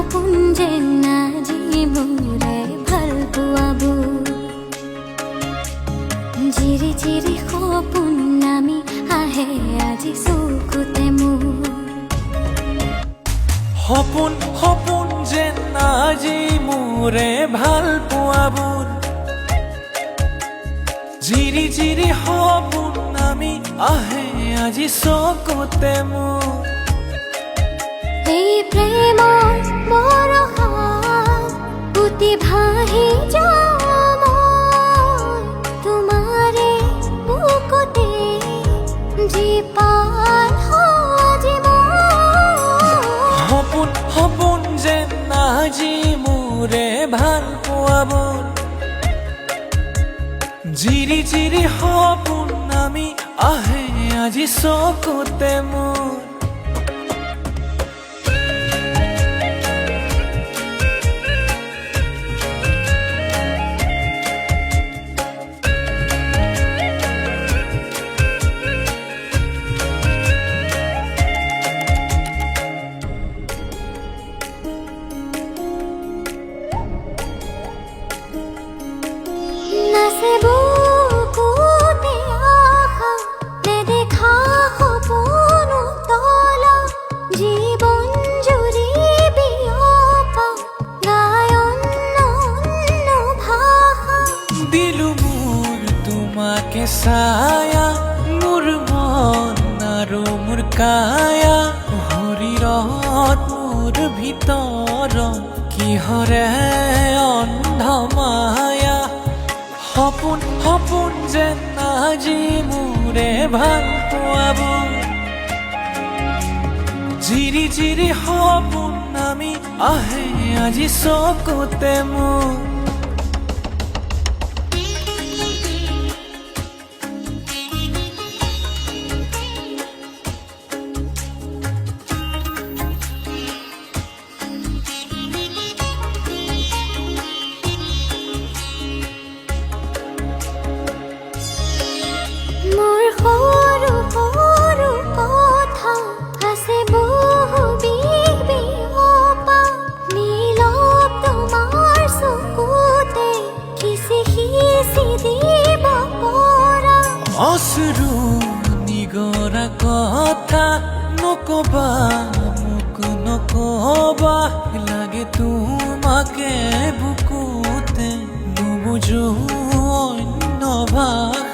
সপোন যেন আজি মোৰে ভাল পোৱাবোৰ জিৰি জিৰি সপোন নামি আহে আজি চকুতে মোৰ সপোন সপোন যেন আজি মোৰে ভাল পোৱাবোৰ জিৰি জিৰি সপোন নামি আহে আজি চকুতে মোৰ এই প্ৰেমৰ বৰষাত উটি ভাহি যাম তোমাৰে বুকুতে যি পাৰ আজি মোৰ সপোন সপোন যেন আজি মোৰে ভাল পোৱাবোৰ জিৰি জিৰি সপোন নামি আহে আজি চকুতে মোৰ নাচে বুকুতে আশা নেদেখা সপোন তলা জীৱন জুৰি বিয়পা গায়ন অন্য ভাষা দিলো মোৰ তোমাকে ছায়া মোৰ মন আৰু মোৰ কায়া শৰীৰত মোৰ ভিতৰত কিহৰে অন্ধ মায়া সপোন সপোন যেন আজি মোৰে ভাল পোৱাবোৰ জিৰি জিৰি সপোন নামি আহে আজি চকুতে মোৰ মোৰ সৰু সৰু কথা আছে বহু বিষ বিয়পা নীলপ তোমাৰ চকুতে খিচি খিচি দিব পৰা অশ্ৰু নিগৰা কথা নকবা মোক নকবা লাগে তোমাকে বুকুতে নুবুজো অন্য ভাষা